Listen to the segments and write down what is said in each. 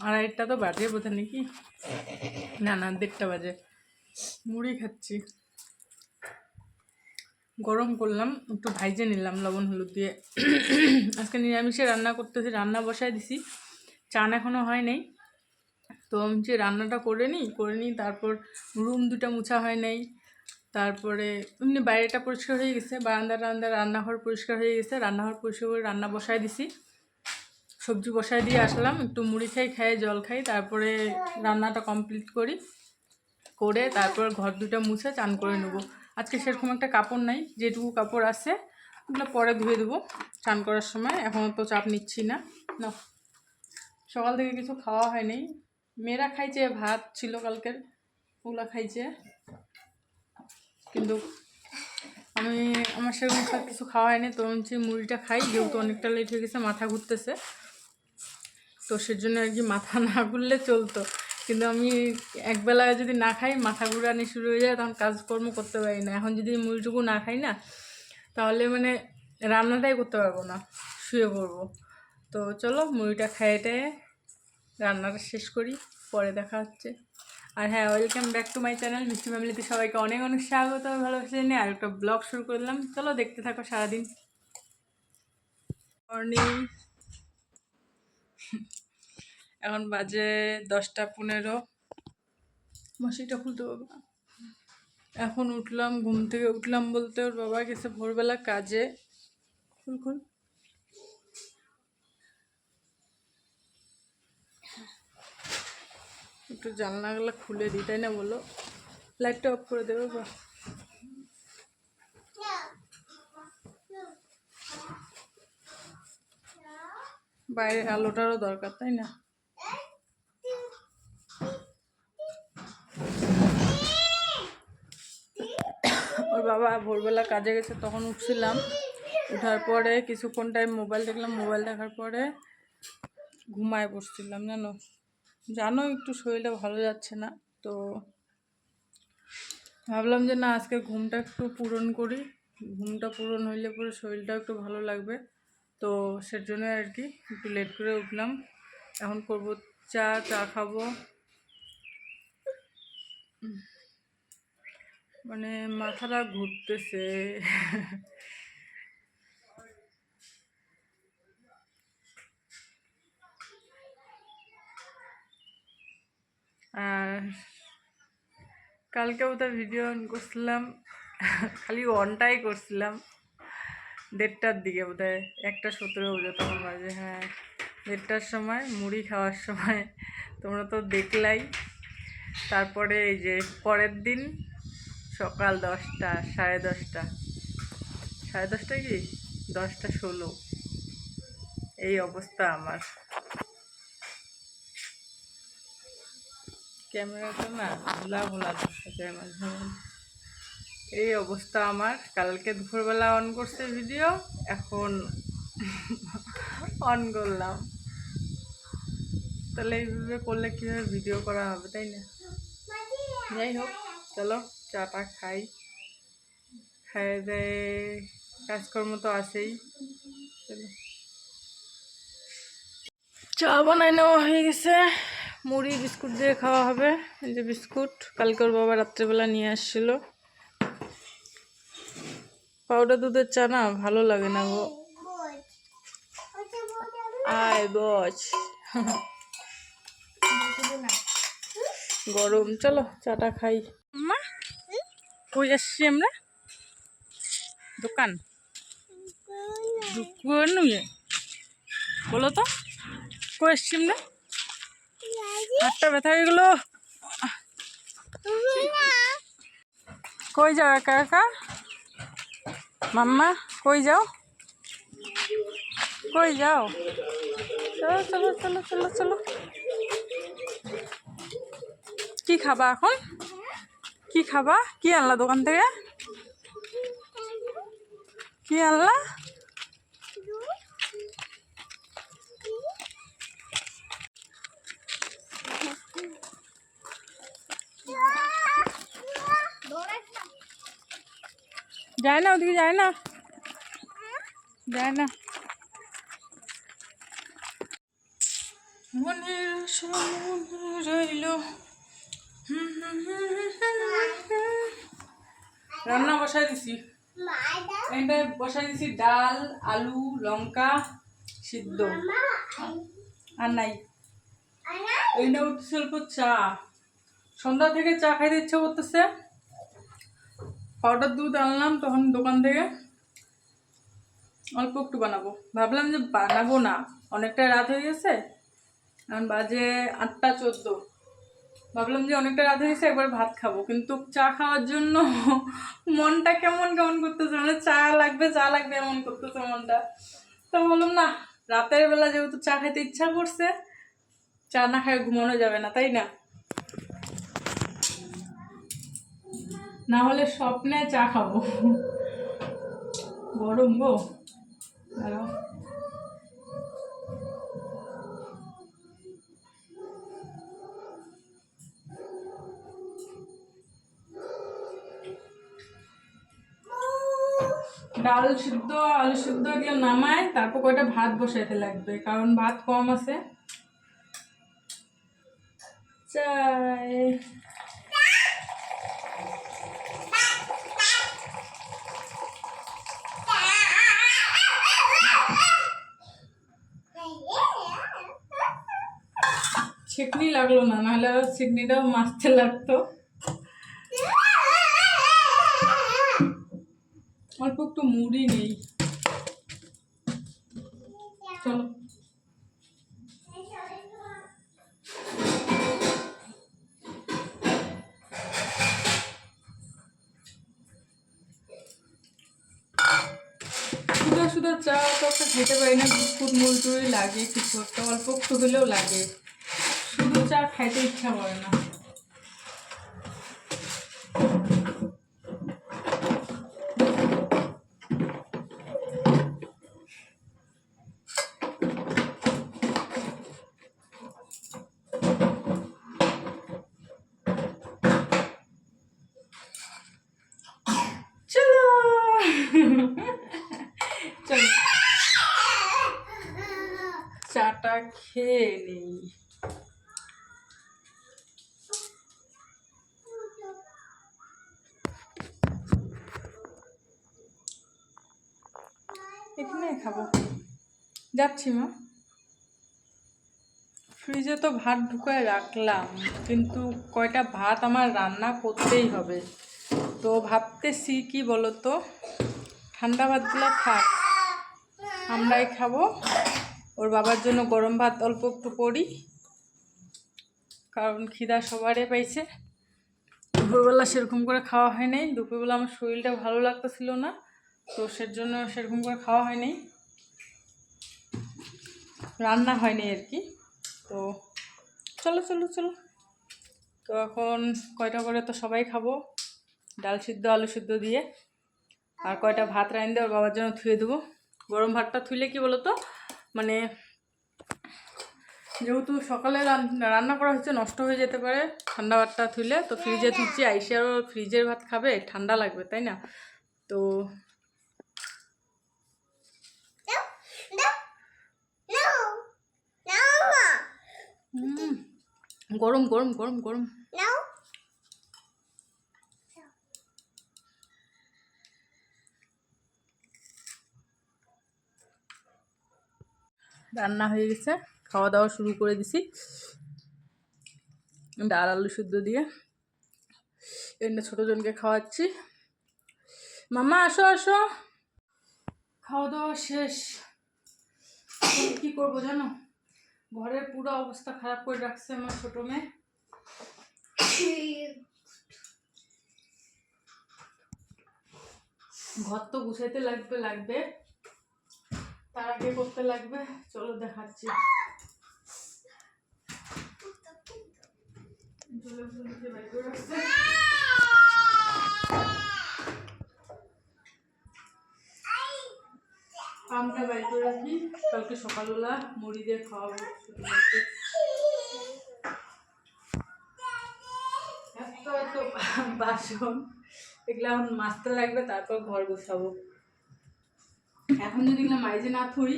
আড়াইটা তো বাজে বোধহয় নাকি, না 1:30 বাজে। মুড়ি খাচ্ছি, গরম করলাম, একটু ভাইজে নিলাম লবণ হলুদ দিয়ে। আজকে নিরামিষে রান্না করতেছি, রান্না বসায় দিছি, চান এখনও হয় নাই। তো আমি যে রান্নাটা করে নিই, তারপর রুম 2টা মুছা হয় নাই, তারপরে এমনি বাইরেটা পরিষ্কার হয়ে গেছে, বারান্দা রান্নাঘর পরিষ্কার হয়ে গেছে, রান্নাঘর পরিষ্কার করে রান্না বসায় দিছি, সবজি বসায় দিয়ে আসলাম, একটু মুড়ি খাই জল খাই, তারপরে রান্নাটা কমপ্লিট করে তারপর ঘর 2টা মুছে চান করে নেবো। আজকে সেরকম একটা কাপড় নাই, যেটুকু কাপড় আছে ওগুলো পরে ধুয়ে দেবো চান করার সময়, এখনও তো চাপ নিচ্ছি না। সকাল থেকে কিছু খাওয়া হয়নি, মেয়েরা খাইছে, ভাত ছিল কালকের ওগুলো খাইছে, কিন্তু আমার সেরকম কিছু খাওয়া হয়নি। তো হচ্ছে মুড়িটা খাই, যেহেতু অনেকটা লেট হয়ে গেছে, মাথা ঘুরতেছে, তো সেজন্য আর কি মাথা না ঘুরলে চলতো, কিন্তু আমি একবেলায় যদি না খাই মাথা ঘুরানি শুরু হয়ে যায়, তখন কাজকর্ম করতে পারি না। এখন যদি মুড়িটুকু না খাই না, তাহলে মানে রান্নাটাই করতে পারবো না, শুয়ে পড়বো। তো চলো মুড়িটা খাইয়ে রান্নাটা শেষ করি, পরে দেখা হচ্ছে। আর হ্যাঁ, welcome back to my channel মিষ্টি ফ্যামিলিতে সবাইকে অনেক অনেক স্বাগত, ভালোবাসা নিয়ে আর একটা ব্লগ শুরু করলাম। চলো দেখতে থাকো সারাদিন। মর্নিং, এখন বাজে 10:15। মশিটা খুলতে পারবো না। এখন উঠলাম, ঘুম থেকে উঠলাম বলতে ওর বাবা গেছে ভোরবেলা কাজে। খুল একটু জানলাগুলো খুলে দিই, তাই না বলো? লাইটটা অফ করে দেবে বা? বাইরে আলোটারও দরকার, তাই না? ওর বাবা ভোরবেলা কাজে গেছে, তখন উঠছিলাম, উঠার পরে কিছুক্ষণ টাইম মোবাইল দেখলাম, মোবাইল দেখার পরে ঘুমায় বসছিলাম। জানো একটু শরীরটা ভালো যাচ্ছে না, তো ভাবলাম যে না আজকে ঘুমটা একটু পূরণ করি, ঘুমটা পূরণ হইলে পরে শরীরটা একটু ভালো লাগবে। তো সেজন্য আর কি একটু লেট করে উঠলাম। এখন করব চা খাবো, মানে মাথাটা ঘুরতেছে। আর কালকেও তো ভিডিও অন করছিলাম, খালি অনটাই করছিলাম 1:30টার দিকে, বোধহয় 1:17 বোধহয় তখন বাজে, হ্যাঁ 1:30টার সময় মুড়ি খাওয়ার সময়, তোমরা তো দেখলাই। তারপরে এই যে পরের দিন সকাল 10টা, 10:30, 10:30 কি 10:16, এই অবস্থা আমার। ক্যামেরাটা না ভোলা দেখা যায় মাঝে মাঝে। এই অবস্থা আমার। কালকে দুপুরবেলা অন করছে ভিডিও, এখন অন করলাম, তাহলে এইভাবে করলে কীভাবে ভিডিও করা হবে, তাই না? যাই হোক, চলো চাটা খাই, খাইয়ে দেয় কাজকর্ম তো আছেই। চলো, চা বানাই নেওয়া হয়ে গেছে, মুড়ি বিস্কুট দিয়ে খাওয়া হবে। এই যে বিস্কুট কালকে ওর বাবা রাত্রেবেলা নিয়ে আসছিল। পাউডার দুধের চা না ভালো লাগে না গো। আয় বস, গরম। চলো চাটা খাই। মা কই আসছি আমরা? দোকান নুয়ে বলো তো, কই আসছি আমরা? হাতটা ব্যথা হয়ে গেল। কই যাও একা একা? মাম্মা কই যাও? কই যাও? চলো চলো চলো চলো চলো। কি খাবা এখন? কি খাবা? কি আনলা দোকান থেকে? কি আনলা? যায় না, ওদিকে যায় না, যায় না। রইল। রান্না বসাই দিছি, এটা বসাই দিছি ডাল, আলু, লঙ্কা সিদ্ধ আর নাই। এইটা উঠছে অল্প চা, সন্ধ্যা থেকে চা খাইতে ইচ্ছা করতেছে। পাউডার দুধ আনলাম তখন দোকান থেকে, অল্প একটু বানাবো। ভাবলাম যে বানাবো না, অনেকটা রাত হয়ে গেছে, এখন বাজে 8টা 14। ভাবলাম যে অনেকটা রাত হয়ে গেছে, একবার ভাত খাবো, কিন্তু চা খাওয়ার জন্য মনটা কেমন কেমন করতেছে, মানে চা লাগবে চা লাগবে এমন করতেছে মনটা। তো বললাম না, রাতের বেলা যেহেতু চা খেতে ইচ্ছা করছে, চা না খায় ঘুমানো যাবে না, তাই না? না হলে স্বপ্নে চা খাবো। গরম গো, দাঁড়াও। ডাল সিদ্ধ আলু সিদ্ধ এগুলো নামায় তারপর কয়টা ভাত বসাইতে লাগবে, কারণ ভাত কম আছে। চাই ছেকনি লাগলো না, নাহলে ছেকনিটাও মাছতে লাগতো। অল্প একটু মুড়ি নেই, চলো। শুধু শুধু চা তো একটা খেতে পারি না, বিস্কুট মুড়ি লাগে কিছু একটা, অল্প একটু হলেও লাগে। শুধু চা খাইতে ইচ্ছা করে না। চলো চলো চাটা খেয়ে নেই। এখানে খাবো, যাচ্ছি মা। ফ্রিজে তো ভাত ঢুকায় রাখলাম, কিন্তু কয়টা ভাত আমার রান্না করতেই হবে। তো ভাবতেছি কি বলো তো, ঠান্ডা ভাতগুলো থাক, আমরাই খাবো। ওর বাবার জন্য গরম ভাত অল্প একটু করি, কারণ খিদা সবারই পাইছে। দুপুরবেলা সেরকম করে খাওয়া হয় নাই, দুপুরবেলা আমার শরীরটা ভালো লাগতেছিল না, তো সেজন্য সেরকম করে খাওয়া হয় নাই, রান্না হয়নি আর কি। তো চলো চলো চলো, তো এখন কয়টা করে তো সবাই খাবো, ডাল সিদ্ধ আলু সিদ্ধ দিয়ে। আর কয়টা ভাত রাইন দিয়ে ওর বাবার জন্য থুয়ে দেবো। গরম ভাতটা থুইলে কি বলো তো, মানে যেহেতু সকালে রান্না করা হচ্ছে নষ্ট হয়ে যেতে পারে, ঠান্ডা ভাতটা থুইলে তো ফ্রিজে থুচ্ছি, আইসে আরও ফ্রিজের ভাত খাবে, ঠান্ডা লাগবে তাই না? তো গরম গরম গরম গরম। রান্না হয়ে গেছে, খাওয়া দাওয়া শুরু করে দিছি ডাল আলু সিদ্ধ দিয়ে। এনে ছোটো জনকে খাওয়াচ্ছি। মামা আসো আসো, খাওয়া দাওয়া শেষ। কি করবো জানো, ঘরের পুরো অবস্থা খারাপ করে রাখছে আমার ছোটো মেয়ে। ঘর তো গুছাইতে লাগবে, তার আগে করতে লাগবে, চলো দেখাচ্ছি। আমটা বাইর করে রাখি, কালকে সকালবেলা মুড়ি দিয়ে খাওয়াবো। এত এত বাসন, এগুলো এখন মাজতে লাগবে, তারপর ঘর গোছাবো। এখন যদি এগুলো মাইজে না থুই,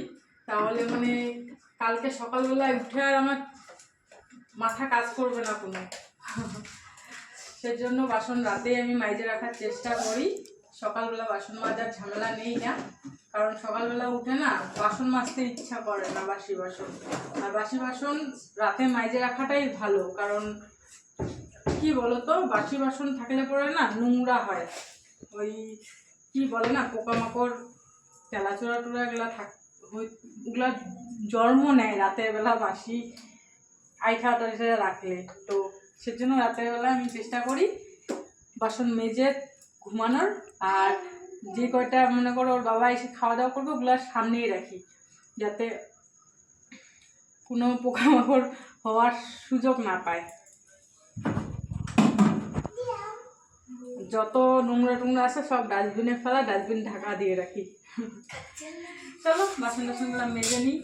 তাহলে মানে কালকে সকালবেলায় উঠে আর আমার মাথা কাজ করবে না কোনো। সেজন্য বাসন রাতে আমি মাইজে রাখার চেষ্টা করি। সকালবেলা বাসন মাজার ঝামেলা নেই না, কারণ সকালবেলা উঠে না বাসন মাজতে ইচ্ছা করে না বাসি বাসন। আর বাসি বাসন রাতে মাইজে রাখাটাই ভালো, কারণ কি বলতো বাসি বাসন থাকলে পরে না নোংরা হয়, ওই কি বলে না পোকামাকড় তেলাচোরা টোরা এগুলা ওগুলা জন্ম নেয় রাতের বেলা বাসি আইঠা টাইঠা রাখলে। তো সেজন্য রাতের বেলা আমি চেষ্টা করি বাসন মেজে ঘুমানোর, আর যে কয়টা মনে করো ওর বাবা এসে খাওয়া দাওয়া করবে ওগুলো সামনেই রাখি, যাতে কোনো পোকামাকড় হওয়ার সুযোগ না পায়। যত নোংরা টোংরা আছে সব ডাস্টবিনে ফেলা, ডাস্টবিন ঢাকা দিয়ে রাখি। চলো বাসন টাসনগুলো মেজে নিই।